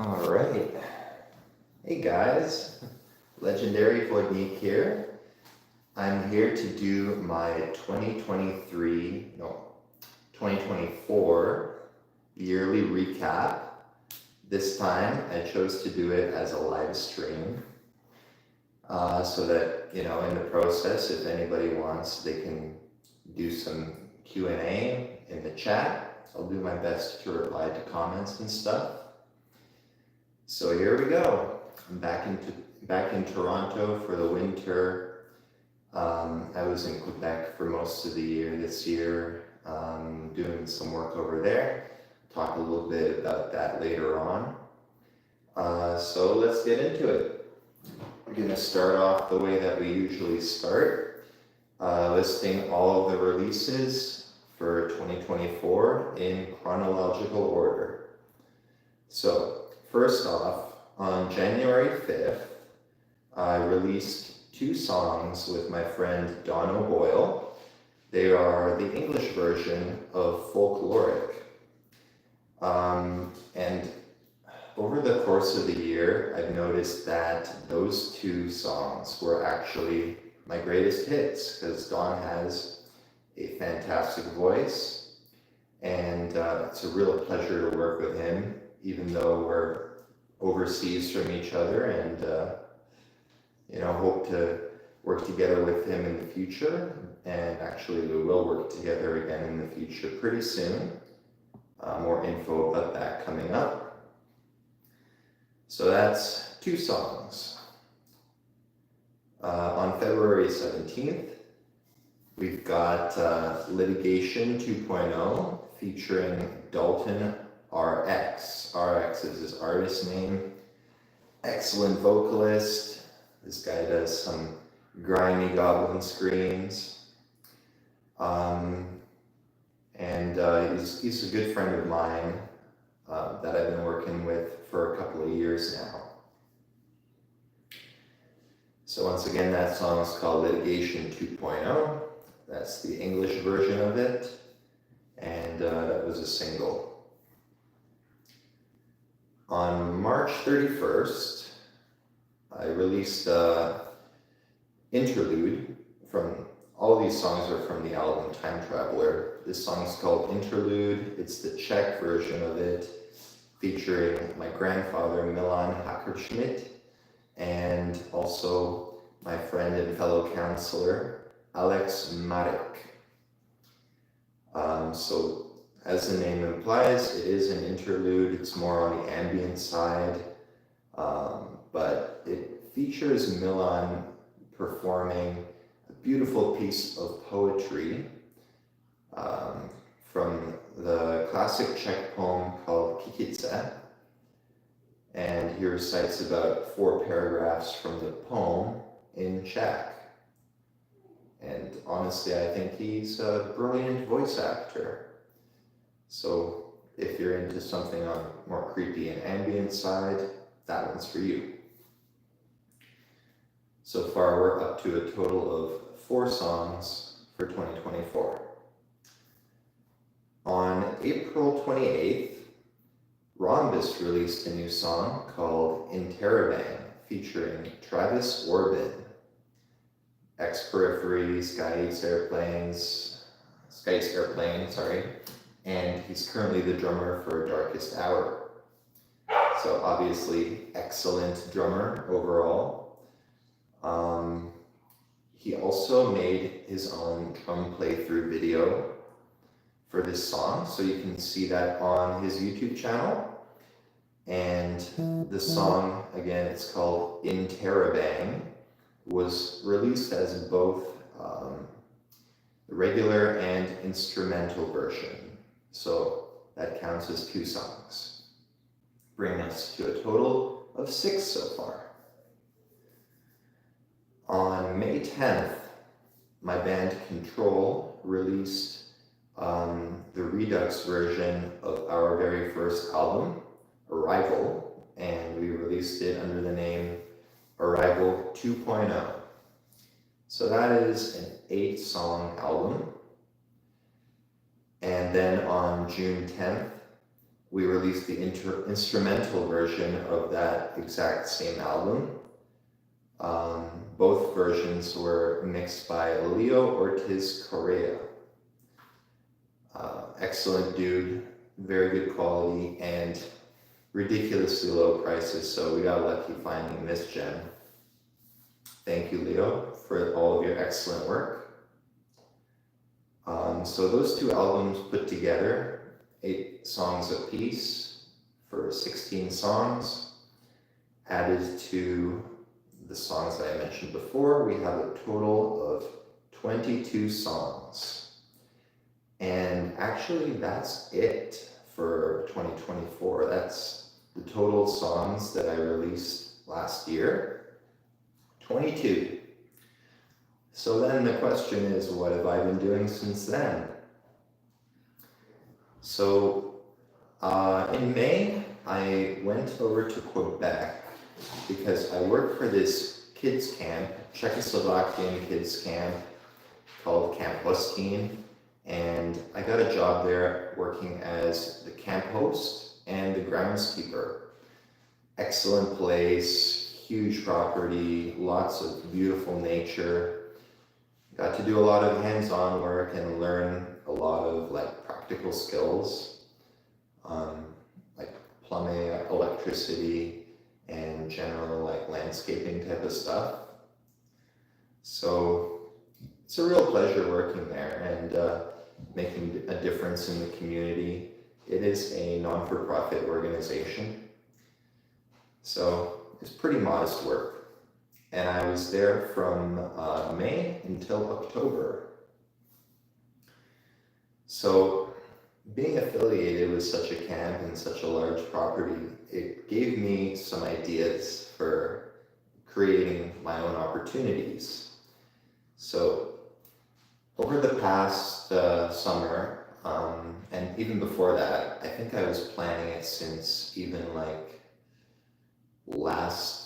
All right. Hey guys, legendary Vodník here. I'm here to do my 2024 yearly recap. This time I chose to do it as a live stream so that, in the process, if anybody wants, they can do some Q&A in the chat. I'll do my best to reply to comments and stuff. So here we go. I'm back in Toronto for the winter. I was in Quebec for most of the year this year, doing some work over there. Talk a little bit about that later on. So let's get into it. We're going to start off the way that we usually start, listing all of the releases for 2024 in chronological order. So first off, on January 5th, I released 2 songs with my friend Don O'Boyle. They are the English version of Folkloric. And over the course of the year, I've noticed that those 2 songs were actually my greatest hits because Don has a fantastic voice, and it's a real pleasure to work with him, even though we're overseas from each other, and hope to work together with him in the future. And actually we will work together again in the future pretty soon. More info about that coming up. So that's 2 songs. On February 17th, we've got Litigation 2.0 featuring Dalton RX. RX is his artist name. Excellent vocalist. This guy does some grimy goblin screams. He's a good friend of mine that I've been working with for a couple of years now. So once again, that song is called Litigation 2.0. That's the English version of it. And that was a single. On March 31st, I released Interlude from, all these songs are from the album Time Traveler. This song's called Interlude. It's the Czech version of it, featuring my grandfather Milan Hackerschmidt and also my friend and fellow counselor Alex Marek. So as the name implies, it is an interlude. It's more on the ambient side, but it features Milan performing a beautiful piece of poetry from the classic Czech poem called Kikice. And he recites about 4 paragraphs from the poem in Czech. And honestly, I think he's a brilliant voice actor. So if you're into something on more creepy and ambient side, that one's for you. So far, we're up to a total of 4 songs for 2024. On April 28th, Rhombus released a new song called Interrobang, featuring Travis Orbin, ex-Periphery, Sky Eats Airplane, and he's currently the drummer for Darkest Hour. So obviously, excellent drummer overall. He also made his own drum playthrough video for this song, so you can see that on his YouTube channel. And the song, again, it's called Interrobang, was released as both the regular and instrumental version. So that counts as 2 songs, bringing us to a total of 6 so far. On May 10th, my band Control released the Redux version of our very first album, Arrival, and we released it under the name Arrival 2.0. So that is an 8-song album. And then on June 10th, we released the instrumental version of that exact same album. Both versions were mixed by Leo Ortiz Correa. Excellent dude, very good quality, and ridiculously low prices, so we got lucky finding this gem. Thank you, Leo, for all of your excellent work. So those two albums put together, 8 songs apiece for 16 songs. Added to the songs that I mentioned before, we have a total of 22 songs. And actually, that's it for 2024. That's the total songs that I released last year. 22. So then the question is, what have I been doing since then? So in May, I went over to Quebec because I work for this kids camp, Czechoslovakian kids camp called Camp Vodník, and I got a job there working as the camp host and the groundskeeper. Excellent place, huge property, lots of beautiful nature. Got to do a lot of hands-on work and learn a lot of like practical skills, like plumbing, electricity, and general like landscaping type of stuff. So it's a real pleasure working there and making a difference in the community. It is a non-for-profit organization, so it's pretty modest work. And I was there from May until October. So being affiliated with such a camp and such a large property, it gave me some ideas for creating my own opportunities. So over the past summer, and even before that, I think I was planning it since even like last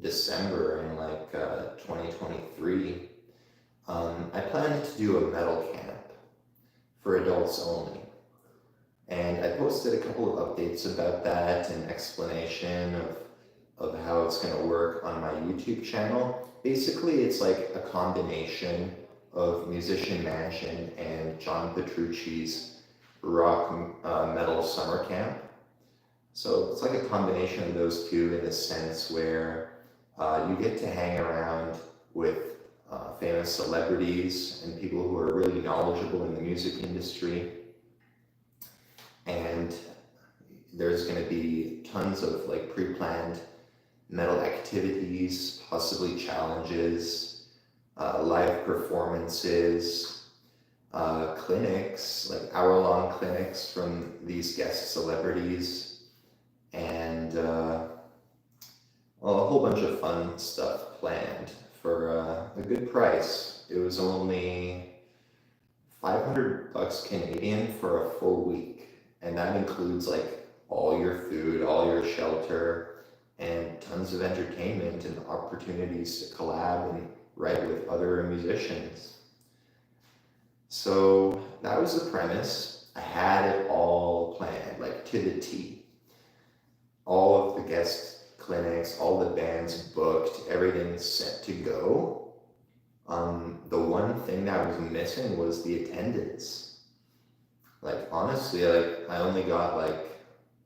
December in like 2023, I planned to do a metal camp for adults only. And I posted a couple of updates about that and explanation of how it's going to work on my YouTube channel. Basically, it's like a combination of Musician Mansion and John Petrucci's rock metal summer camp. So it's like a combination of those two in the sense where you get to hang around with famous celebrities and people who are really knowledgeable in the music industry. And there's going to be tons of like pre-planned metal activities, possibly challenges, live performances, clinics, like hour-long clinics from these guest celebrities, and well, a whole bunch of fun stuff planned for a good price. It was only $500 Canadian for a full week, and that includes like all your food, all your shelter, and tons of entertainment and opportunities to collab and write with other musicians. So that was the premise. I had it all planned, like to the T. All of the guest clinics, all the bands booked, everything's set to go. The one thing that was missing was the attendance. Like honestly, like I only got like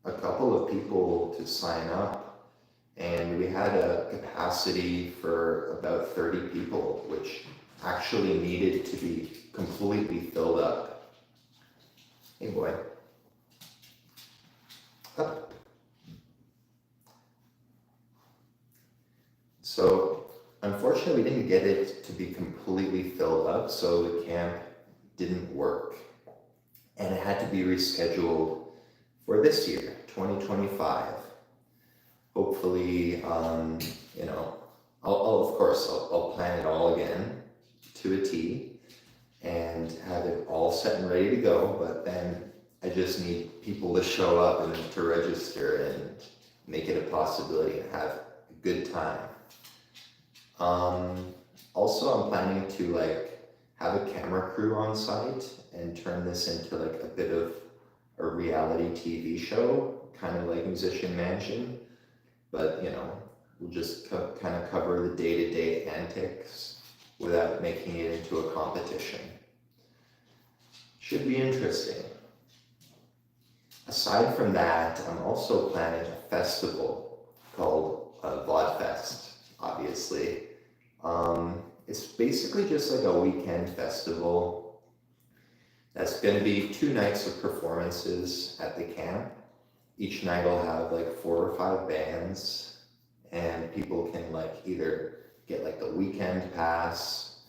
a couple of people to sign up, and we had a capacity for about 30 people, which actually needed to be completely filled up. Hey boy. Up. So unfortunately, we didn't get it to be completely filled up, so the camp didn't work. And it had to be rescheduled for this year, 2025. Hopefully, you know, I'll plan it all again to a T and have it all set and ready to go, but then I just need people to show up and to register and make it a possibility and have a good time. Also, I'm planning to like have a camera crew on site and turn this into like a bit of a reality TV show, kind of like Musician Mansion, but we'll just kind of cover the day-to-day antics without making it into a competition. Should be interesting. Aside from that, I'm also planning a festival called Vodfest, obviously. It's basically just like a weekend festival. That's going to be 2 nights of performances at the camp. Each night will have like 4 or 5 bands, and people can like either get like the weekend pass,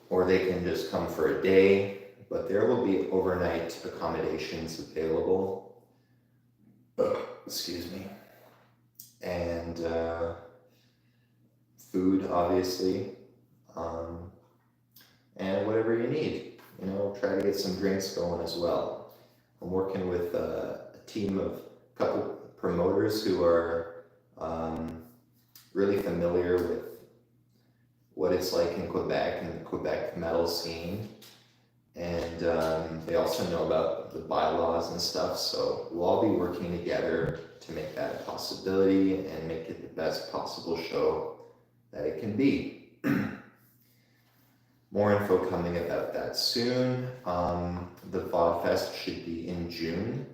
or they can just come for a day, but there will be overnight accommodations available. Excuse me. And food, obviously, and whatever you need. Try to get some drinks going as well. I'm working with a team of a couple promoters who are really familiar with what it's like in Quebec and the Quebec metal scene. And they also know about the bylaws and stuff, so we'll all be working together to make that a possibility and make it the best possible show that it can be. More info coming about that soon. The Vodfest should be in June,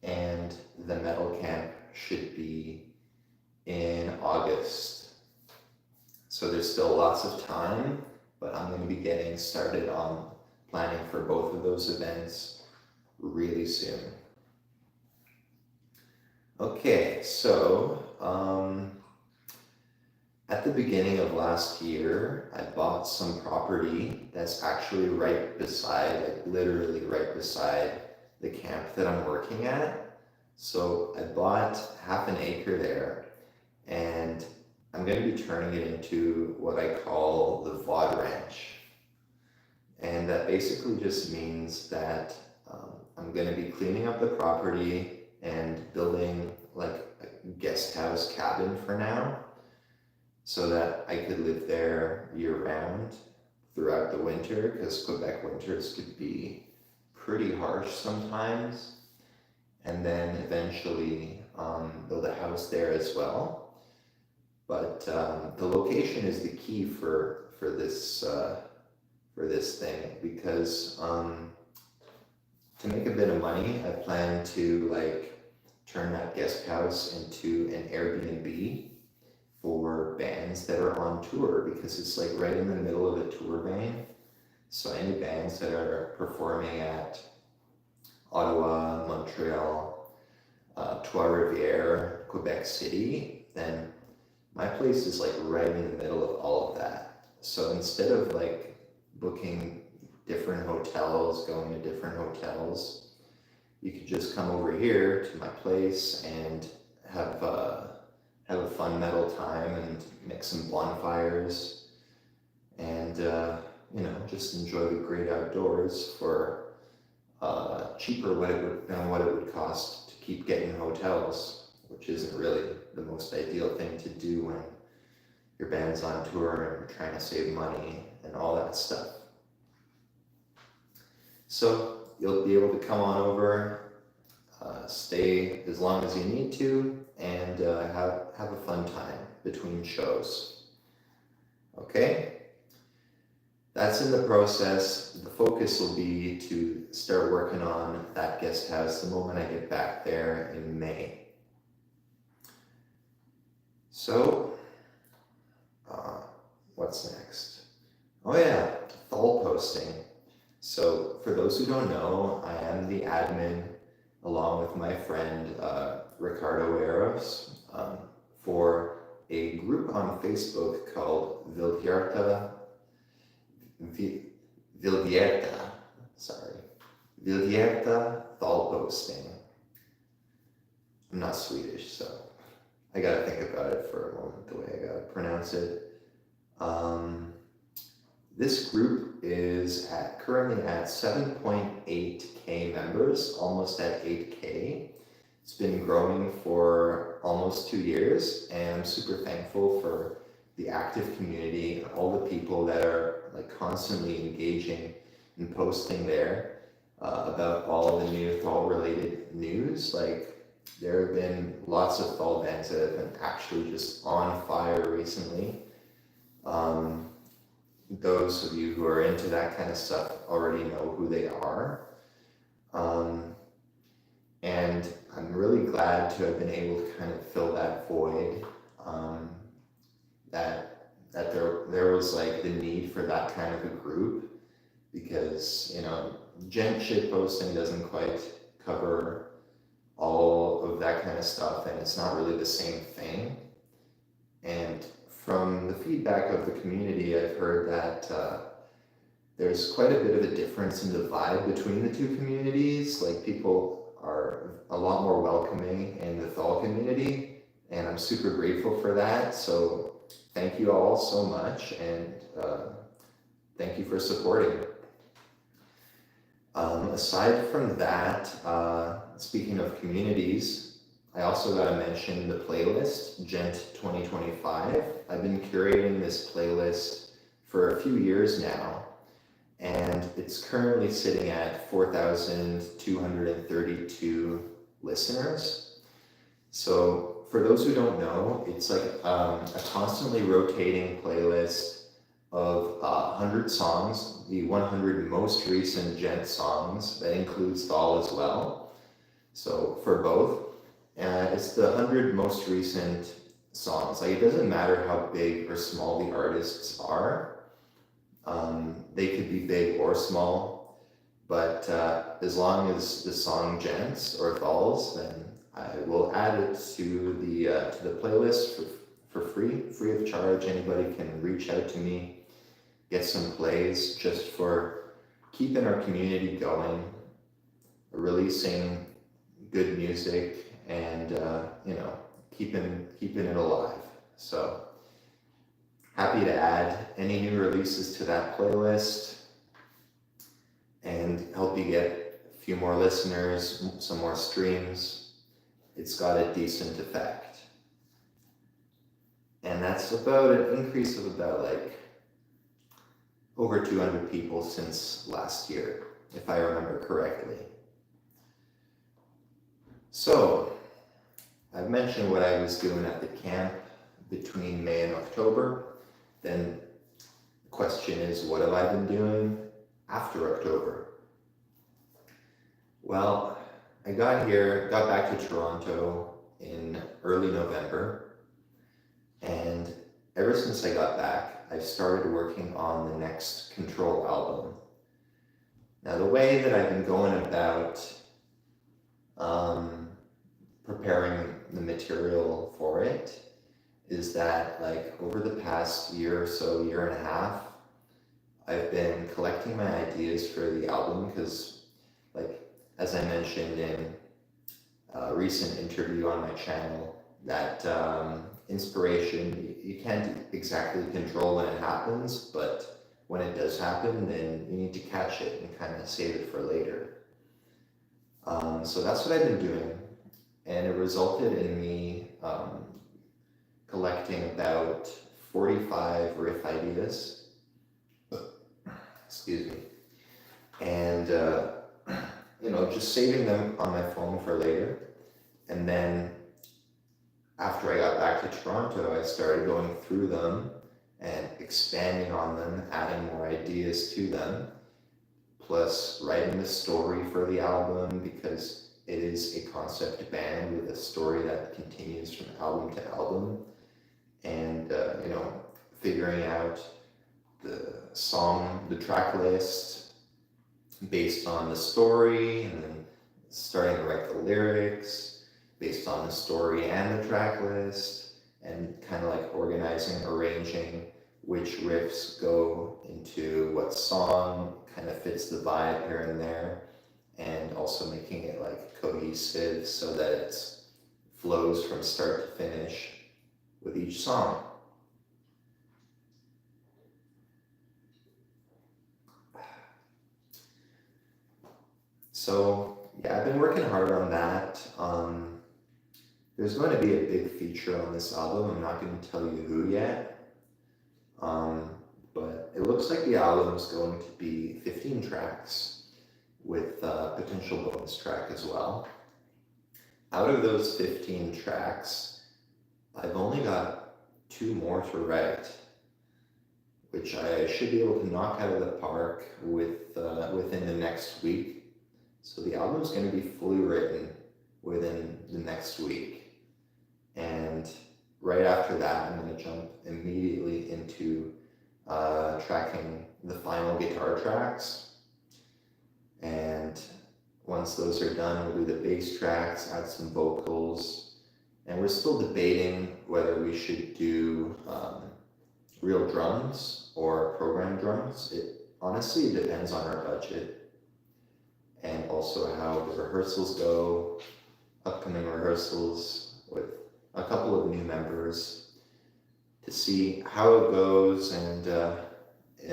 and the metal camp should be in August. So there's still lots of time, but I'm going to be getting started on planning for both of those events really soon. Okay, so at the beginning of last year, I bought some property that's actually right beside, like literally right beside the camp that I'm working at. So I bought half an acre there, and I'm going to be turning it into what I call the Vod Ranch. And that basically just means that I'm going to be cleaning up the property and building like a guest house cabin for now, so that I could live there year-round throughout the winter, because Quebec winters could be pretty harsh sometimes, and then eventually build a house there as well. But the location is the key for this thing, because to make a bit of money, I plan to like turn that guest house into an Airbnb for bands that are on tour, because it's like right in the middle of a tour vein. So any bands that are performing at Ottawa, Montreal, Trois-Rivières, Quebec City, then my place is like right in the middle of all of that. So instead of like booking different hotels, going to different hotels, you could just come over here to my place and have a fun metal time and make some bonfires and just enjoy the great outdoors for cheaper than what it would cost to keep getting hotels, which isn't really the most ideal thing to do when your band's on tour and you're trying to save money and all that stuff. So you'll be able to come on over, stay as long as you need to, and have a fun time between shows. Okay? That's in the process. The focus will be to start working on that guest house the moment I get back there in May. So, what's next? Oh yeah, fall posting. So for those who don't know, I am the admin along with my friend Ricardo Eros for a group on Facebook called Vildhjerta Thalposting. I'm not Swedish, so I gotta think about it for a moment, the way I gotta pronounce it. This group is currently at 7.8k members, almost at 8k. It's been growing for almost 2 years, and I'm super thankful for the active community and all the people that are like constantly engaging and posting there. about all the new fall related news. Like, there have been lots of fall bands that have been actually just on fire recently. Those of you who are into that kind of stuff already know who they are. And I'm really glad to have been able to kind of fill that void, that there was like the need for that kind of a group, because gent shit posting doesn't quite cover all of that kind of stuff, and it's not really the same thing. And from the feedback of the community, I've heard that there's quite a bit of a difference in the vibe between the two communities. Like, people are a lot more welcoming in the Thal community, and I'm super grateful for that. So thank you all so much, and thank you for supporting. Aside from that, speaking of communities, I also got to mention the playlist, Gent 2025. I've been curating this playlist for a few years now, and it's currently sitting at 4,232 listeners. So for those who don't know, it's like a constantly rotating playlist of 100 songs, the 100 most recent Gent songs. That includes Thal as well. So for both, it's the 100 most recent songs. Like, it doesn't matter how big or small the artists are. They could be big or small, but as long as the song Gents or Thals, then I will add it to the playlist for free of charge. Anybody can reach out to me, get some plays just for keeping our community going, releasing good music, and keeping it alive. So happy to add any new releases to that playlist and help you get a few more listeners, some more streams. It's got a decent effect. And that's about an increase of about like over 200 people since last year, if I remember correctly. So I've mentioned what I was doing at the camp between May and October. Then the question is, what have I been doing after October? Well, I got back to Toronto in early November, and ever since I got back, I've started working on the next Control album. Now, the way that I've been going about preparing the material for it is that, like, over the past year or so, year and a half, I've been collecting my ideas for the album, because, like, as I mentioned in a recent interview on my channel, that inspiration, you can't exactly control when it happens, but when it does happen, then you need to catch it and kind of save it for later. So that's what I've been doing, and it resulted in me collecting about 45 riff ideas, excuse me, and just saving them on my phone for later. And then after I got back to Toronto, I started going through them and expanding on them, adding more ideas to them, plus writing the story for the album, because it is a concept band with a story that continues from album to album. And figuring out the track list based on the story, and then starting to write the lyrics based on the story and the track list, and kind of like organizing, arranging which riffs go into what song, kind of fits the vibe here and there, and also making it like cohesive so that it flows from start to finish with each song. So yeah, I've been working hard on that. There's going to be a big feature on this album. I'm not going to tell you who yet, but it looks like the album is going to be 15 tracks with a potential bonus track as well. Out of those 15 tracks, I've only got 2 more to write, which I should be able to knock out of the park within the next week. So the album's going to be fully written within the next week. And right after that, I'm going to jump immediately into tracking the final guitar tracks. And once those are done, we'll do the bass tracks, add some vocals, and we're still debating whether we should do real drums or programmed drums. It honestly depends on our budget and also how the rehearsals go, upcoming rehearsals with a couple of new members, to see how it goes and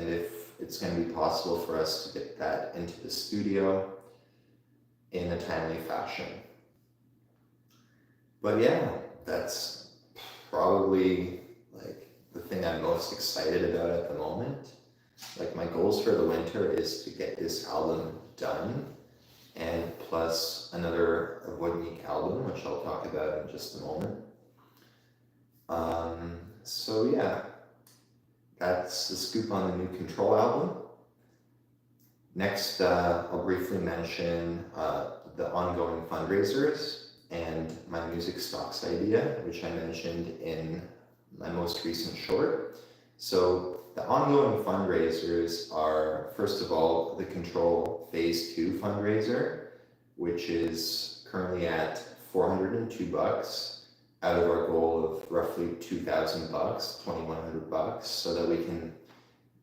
if it's going to be possible for us to get that into the studio in a timely fashion. But yeah, that's probably like the thing I'm most excited about at the moment. Like my goals for the winter is to get this album done, and plus another Vodník album, which I'll talk about in just a moment. So yeah, that's the scoop on the new Control album. Next, I'll briefly mention the ongoing fundraisers and my music stocks idea, which I mentioned in my most recent short. So the ongoing fundraisers are, first of all, the Control Phase 2 fundraiser, which is currently at $402 out of our goal of roughly $2,000, $2,100, so that we can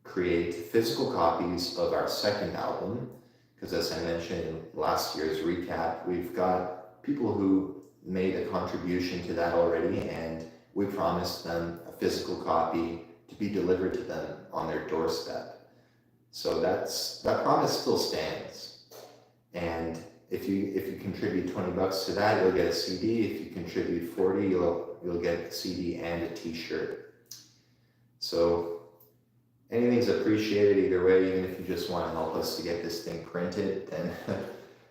create physical copies of our second album. Because as I mentioned in last year's recap, we've got people who made a contribution to that already, and we promised them a physical copy to be delivered to them on their doorstep. So that promise still stands. And if you contribute $20 to that, you'll get a CD. If you contribute $40, you'll get a CD and a T-shirt. So anything's appreciated either way. Even if you just want to help us to get this thing printed, then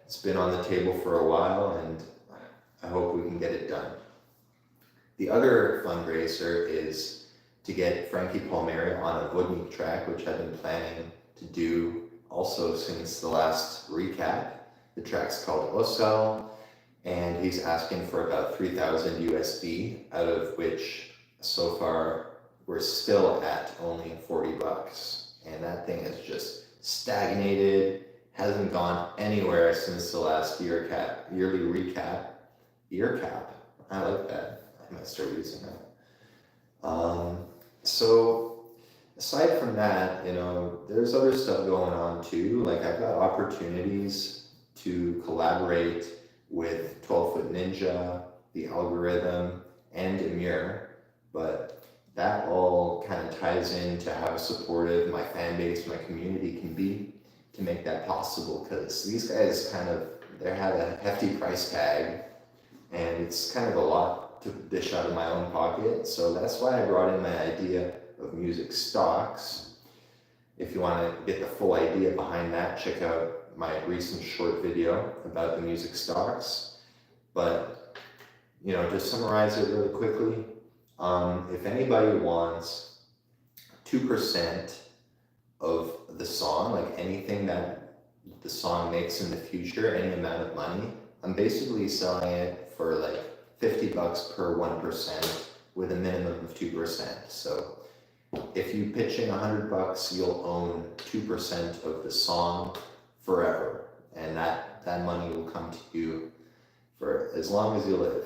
it's been on the table for a while, and I hope we can get it done. The other fundraiser is to get Frankie Palmieri on a Vodník track, which I've been planning to do also since the last recap. The track's called Osel, and he's asking for about 3,000 USD, out of which so far we're still at only $40. And that thing has just stagnated, hasn't gone anywhere since the last yearly recap. Ear cap, I like that. I might start using that. So aside from that, there's other stuff going on too. Like I've got opportunities to collaborate with 12 Foot Ninja, The Algorithm, and Amir, but that all kind of ties into how supportive my fan base, my community can be to make that possible, because these guys they had a hefty price tag, and it's kind of a lot to dish out of my own pocket. So that's why I brought in my idea of music stocks. If you want to get the full idea behind that, check out my recent short video about the music stocks. But to summarize it really quickly, if anybody wants 2% of the song, like anything that the song makes in the future, any amount of money, I'm basically selling it for like $50 per 1% with a minimum of 2%. So if you pitch in $100, you'll own 2% of the song forever, and that money will come to you for as long as you live.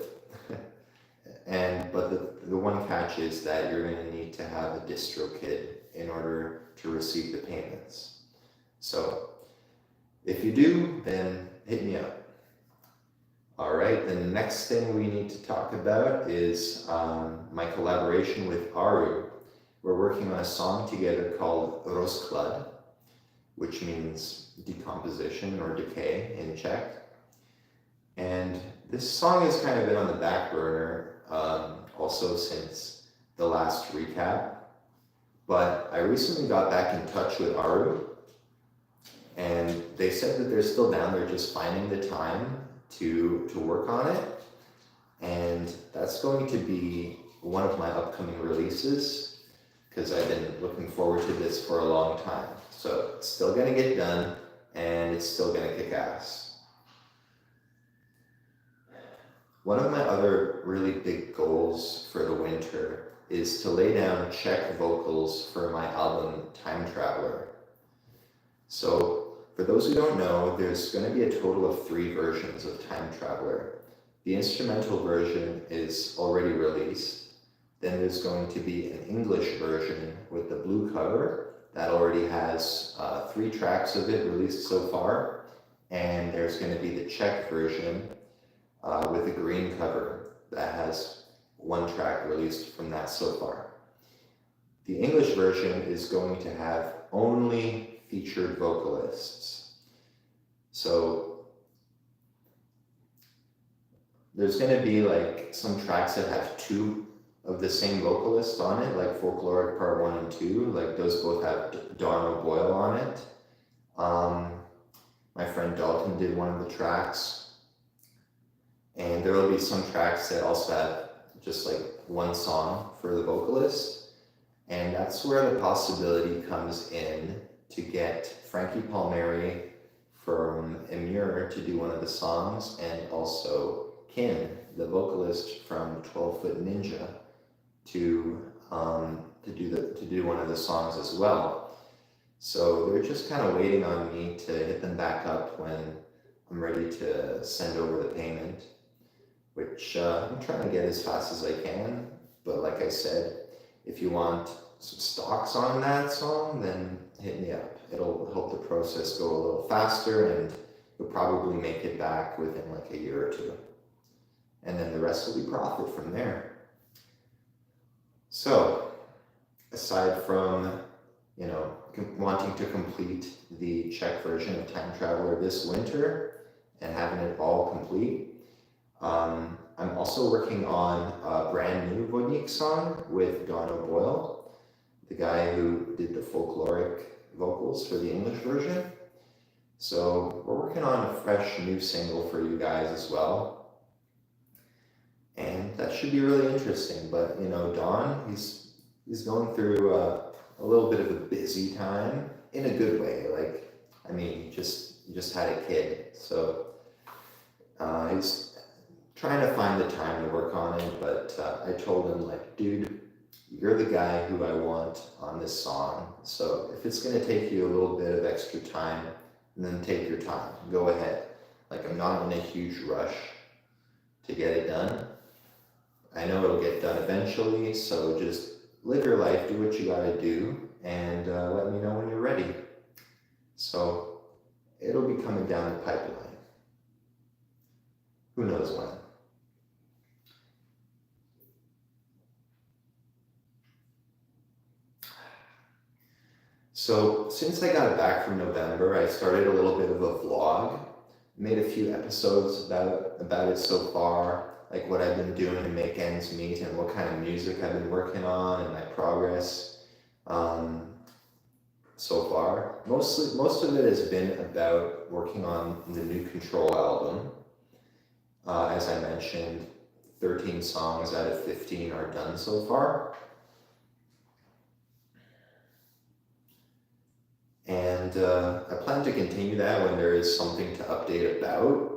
But the one catch is that you're going to need to have a DistroKid in order to receive the payments. So if you do, then hit me up. All right, the next thing we need to talk about is my collaboration with Aru. We're working on a song together called Rozklad, which means decomposition or decay in Czech. And this song has kind of been on the back burner also since the last recap. But I recently got back in touch with Aru, And they said that they're still down there just finding the time to work on it. And that's going to be one of my upcoming releases, because I've been looking forward to this for a long time. So it's still gonna get done, and it's still gonna kick ass. One of my other really big goals for the winter is to lay down Czech vocals for my album Time Traveler. So for those who don't know, there's going to be a total of 3 versions of Time Traveler. The instrumental version is already released. Then there's going to be an English version with the blue cover that already has 3 tracks of it released so far. And there's going to be the Czech version with a green cover that has 1 track released from that so far. The English version is going to have only featured vocalists. So there's going to be like some tracks that have 2 of the same vocalist on it, like Folkloric Part 1 and 2, like those both have Dawn O'Boyle on it. My friend Dalton did one of the tracks. And there will be some tracks that also have just like 1 song for the vocalist. And that's where the possibility comes in to get Frankie Palmieri from Emure to do one of the songs, and also Kim, the vocalist from 12 Foot Ninja, to do one of the songs as well. So they're just kind of waiting on me to hit them back up when I'm ready to send over the payment, which I'm trying to get as fast as I can. But like I said, if you want some stocks on that song, then hit me up. It'll help the process go a little faster, and you'll probably make it back within like a year or 2. And then the rest will be profit from there. So, aside from, wanting to complete the Czech version of Time Traveler this winter and having it all complete, I'm also working on a brand new Vodník song with Dawn O'Boyle, the guy who did the folkloric vocals for the English version. So we're working on a fresh new single for you guys as well. And that should be really interesting. But Dawn, he's going through a little bit of a busy time in a good way. He just had a kid. So he's trying to find the time to work on it, but I told him, dude, you're the guy who I want on this song. So if it's going to take you a little bit of extra time, then take your time. Go ahead. I'm not in a huge rush to get it done. I know it'll get done eventually, so just live your life, do what you gotta do, and let me know when you're ready. So it'll be coming down the pipeline. Who knows when? So since I got back from November, I started a little bit of a vlog, made a few episodes about it so far, like what I've been doing to make ends meet and what kind of music I've been working on and my progress so far. Most of it has been about working on the new Control album. As I mentioned, 13 songs out of 15 are done so far. And I plan to continue that when there is something to update about.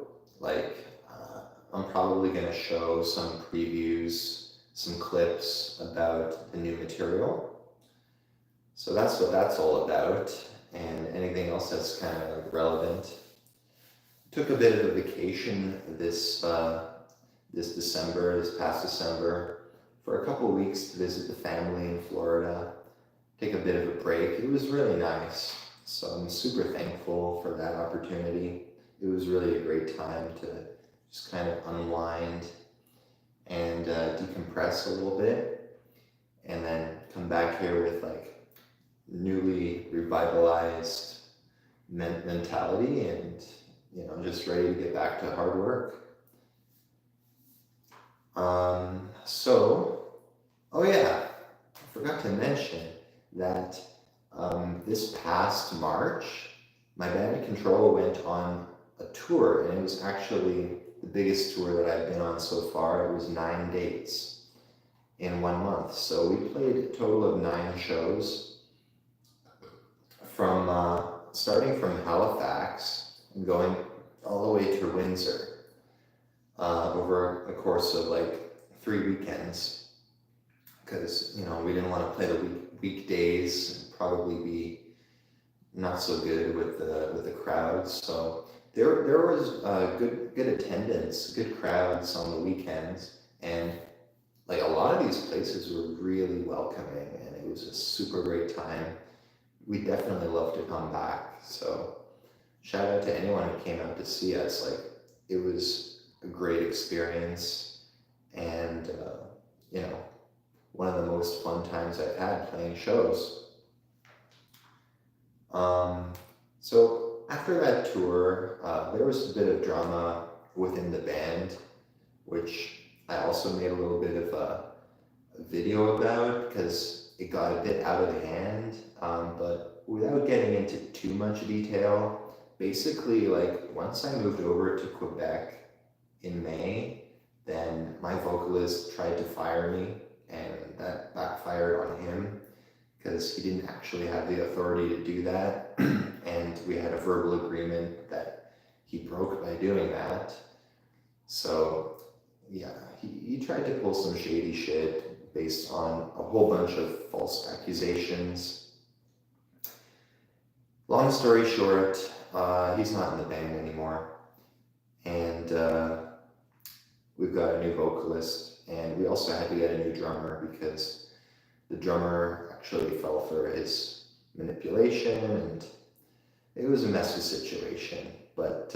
I'm probably going to show some previews, some clips about the new material. So that's what that's all about, and anything else that's kind of relevant. Took a bit of a vacation this past December, for a couple of weeks to visit the family in Florida, take a bit of a break. It was really nice. So I'm super thankful for that opportunity. It was really a great time to just kind of unwind and decompress a little bit, and then come back here with newly revitalized mentality, and just ready to get back to hard work. Oh yeah, I forgot to mention that this past March my band Control went on a tour, and it was actually the biggest tour that I've been on so far. It was 9 dates in 1 month. So we played a total of 9 shows from starting from Halifax and going all the way to Windsor over a course of like 3 weekends, because we didn't want to play the weekdays and probably be not so good with the crowds. So there was good attendance, good crowds on the weekends, and like a lot of these places were really welcoming, and it was a super great time. We definitely love to come back. So shout out to anyone who came out to see us. Like, it was a great experience, and one of the most fun times I've had playing shows. So after that tour, there was a bit of drama within the band, which I also made a little bit of a video about, because it got a bit out of hand. But without getting into too much detail, basically, like, once I moved over to Quebec in May, then my vocalist tried to fire me, and that backfired on him, because he didn't actually have the authority to do that. And we had a verbal agreement that he broke by doing that. So yeah, he tried to pull some shady shit based on a whole bunch of false accusations. Long story short, he's not in the band anymore, and we've got a new vocalist, and we also had to get a new drummer, because the drummer actually fell for his manipulation, and it was a messy situation. But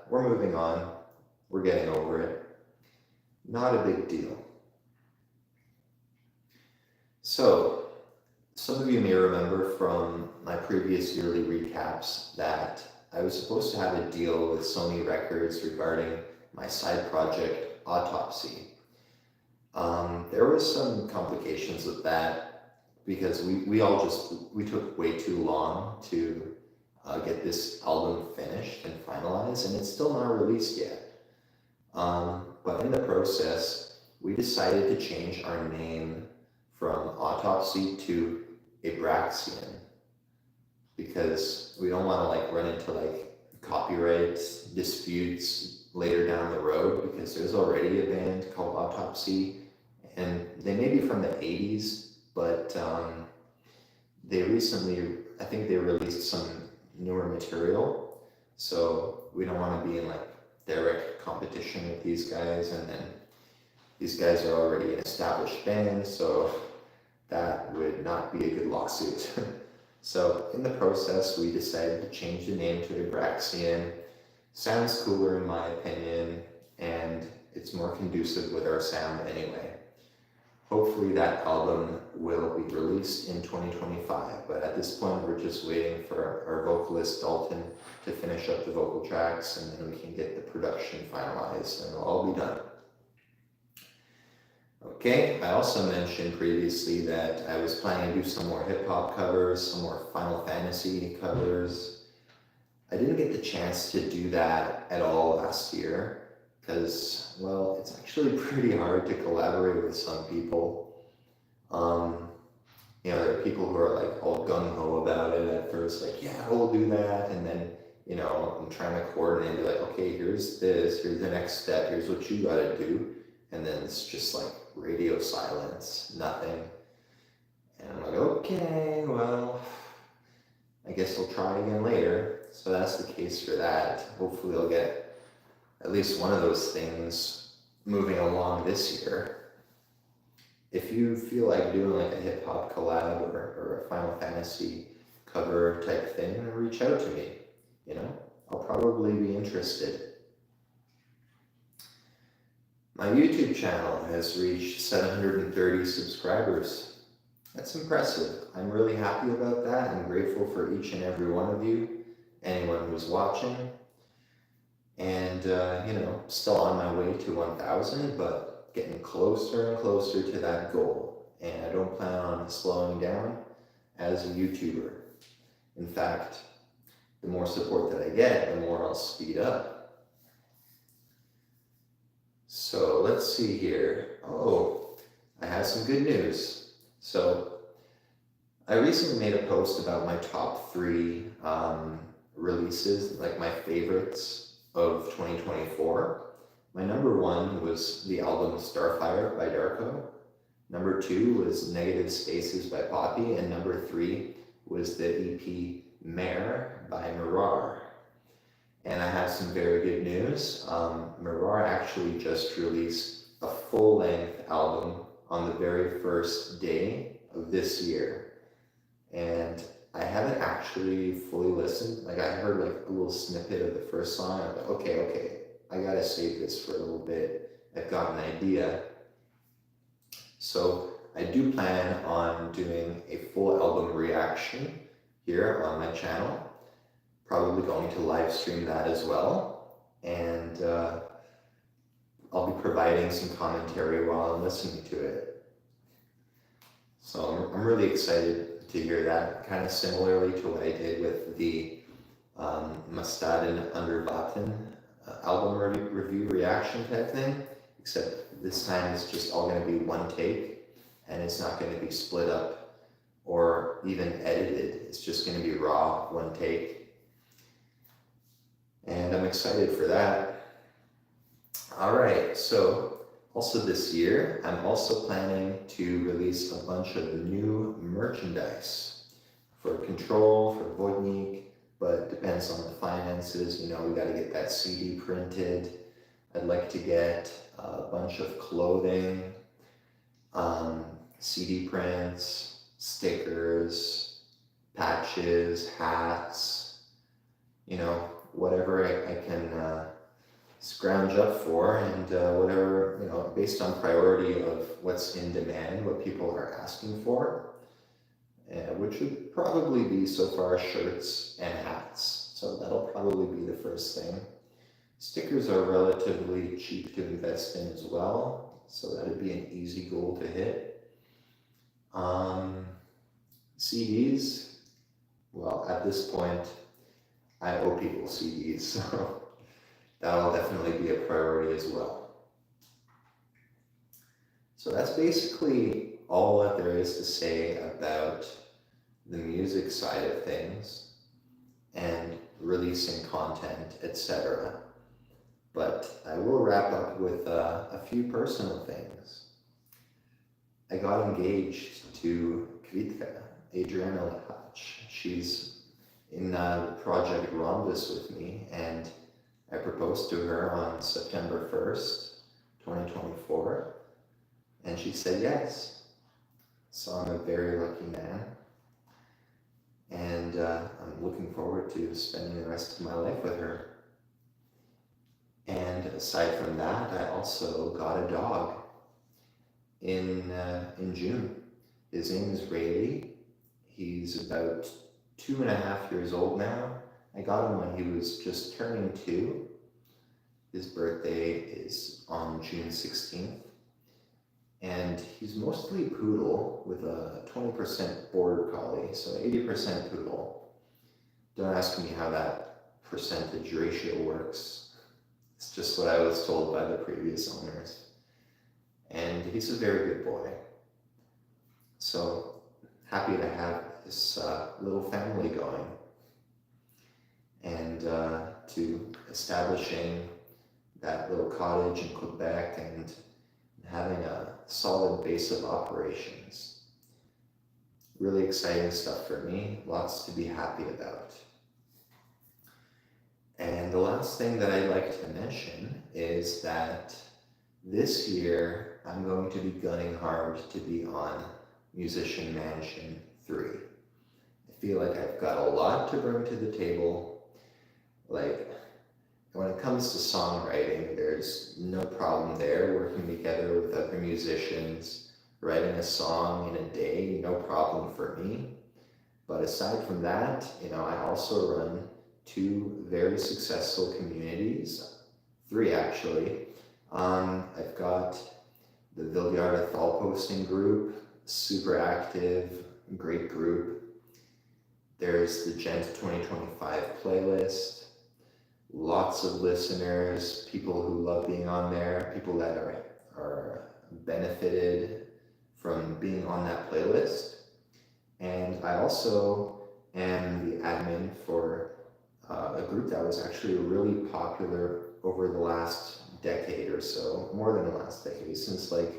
we're moving on. We're getting over it. Not a big deal. So, some of you may remember from my previous yearly recaps that I was supposed to have a deal with Sony Records regarding my side project, Autopsy. There was some complications with that, because we took way too long to get this album finished and finalized, and it's still not released yet. But in the process, we decided to change our name from Autopsy to Abraxian, because we don't want to run into copyright disputes later down the road, because there's already a band called Autopsy, and they may be from the 80s, but they recently, I think they released some newer material, so we don't want to be in direct competition with these guys, and then these guys are already an established band, so that would not be a good lawsuit. So in the process, we decided to change the name to Abraxian. Sounds cooler in my opinion, and it's more conducive with our sound anyway. Hopefully that album will be released in 2025, but at this point we're just waiting for our vocalist Dalton to finish up the vocal tracks, and then we can get the production finalized, and it'll all be done. Okay, I also mentioned previously that I was planning to do some more hip-hop covers, some more Final Fantasy covers. I didn't get the chance to do that at all last year, because, well, it's actually pretty hard to collaborate with some people. There are people who are all gung-ho about it at first, yeah, we'll do that, and then, I'm trying to coordinate and be okay, here's this, here's the next step, here's what you gotta do, and then it's just radio silence, nothing. And I'm okay, well, I guess I'll try again later. So that's the case for that. Hopefully I'll get at least one of those things moving along this year. If you feel like doing a hip-hop collab or a Final Fantasy cover type thing, reach out to me. I'll probably be interested. My YouTube channel has reached 730 subscribers. That's impressive. I'm really happy about that. I'm grateful for each and every one of you, anyone who's watching. And, still on my way to 1,000, but getting closer and closer to that goal. And I don't plan on slowing down as a YouTuber. In fact, the more support that I get, the more I'll speed up. So let's see here. Oh, I have some good news. So I recently made a post about my top 3 releases, like my favorites of 2024. My number 1 was the album Starfire by Darko. Number 2 was Negative Spaces by Poppy, and number 3 was the EP Mare by Mirar. And I have some very good news. Mirar actually just released a full-length album on the very first day of this year. And I haven't actually fully listened. Like, I heard like a little snippet of the first song. I'm like, okay, I gotta save this for a little bit. I've got an idea. So I do plan on doing a full album reaction here on my channel. Probably going to live stream that as well. And I'll be providing some commentary while I'm listening to it. So I'm really excited to hear that, kind of similarly to what I did with the Mastaden Under Vatten album review reaction type thing, except this time it's just all going to be one take, and it's not going to be split up or even edited. It's just going to be raw, one take. And I'm excited for that. All right, so also this year, I'm also planning to release a bunch of new merchandise for Control, for Vodník, but it depends on the finances. You know, we got to get that CD printed. I'd like to get a bunch of clothing, CD prints, stickers, patches, hats, you know, whatever I can scrounge up for, and whatever, you know, based on priority of what's in demand, what people are asking for, which would probably be so far shirts and hats. So that'll probably be the first thing. Stickers are relatively cheap to invest in as well, so that'd be an easy goal to hit. CDs, well, at this point, I owe people CDs, so that'll definitely be a priority as well. So that's basically all that there is to say about the music side of things and releasing content, etc. But I will wrap up with a few personal things. I got engaged to Kvitka, Adriana Lehach. She's in Project Rhombus with me, and I proposed to her on September 1st, 2024, and she said yes. So I'm a very lucky man, and I'm looking forward to spending the rest of my life with her. And aside from that, I also got a dog in June. His name is Rayleigh. He's about 2.5 years old now. I got him when he was just turning 2. His birthday is on June 16th. And he's mostly poodle with a 20% border collie, so 80% poodle. Don't ask me how that percentage ratio works. It's just what I was told by the previous owners. And he's a very good boy. So happy to have this little family going, and to establishing that little cottage in Quebec and having a solid base of operations. Really exciting stuff for me, lots to be happy about. And the last thing that I'd like to mention is that this year I'm going to be gunning hard to be on Musician Mansion 3. I feel like I've got a lot to bring to the table. Like, when it comes to songwriting, there's no problem there. Working together with other musicians, writing a song in a day, no problem for me. But aside from that, you know, I also run 2 very successful communities, 3 actually. I've got the Viljarda Thal posting group, super active, great group. There's the Gent 2025 playlist. Lots of listeners, people who love being on there, people that are benefited from being on that playlist. And I also am the admin for a group that was actually really popular over the last decade or so, more than the last decade, since like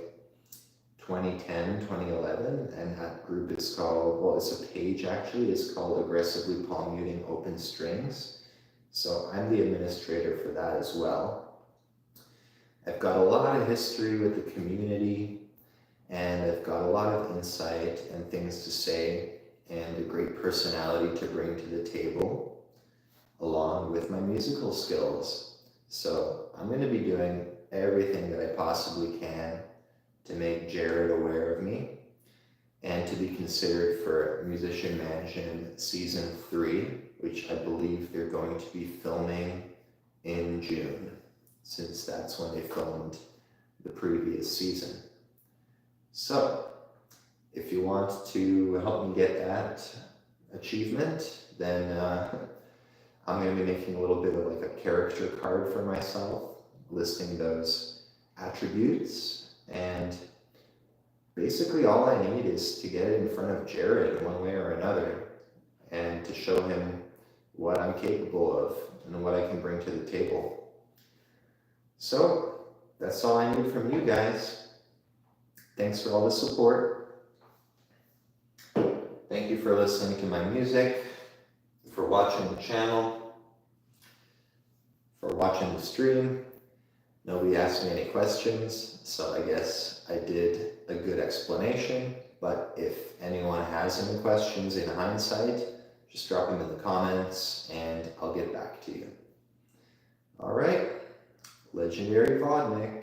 2010, 2011. And that group is called, well, it's a page actually, it's called Aggressively Palm Muting Open Strings. So I'm the administrator for that as well. I've got a lot of history with the community, and I've got a lot of insight and things to say, and a great personality to bring to the table, along with my musical skills. So I'm going to be doing everything that I possibly can to make Jared aware of me and to be considered for Musician Mansion Season 3, which I believe they're going to be filming in June, since that's when they filmed the previous season. So, if you want to help me get that achievement, then I'm going to be making a little bit of like a character card for myself, listing those attributes, and basically all I need is to get it in front of Jared one way or another and to show him what I'm capable of and what I can bring to the table. So that's all I need from you guys. Thanks for all the support. Thank you for listening to my music, for watching the channel, for watching the stream. Nobody asked me any questions, so I guess I did a good explanation. But if anyone has any questions in hindsight, just drop them in the comments and I'll get back to you. All right, legendary Vodník.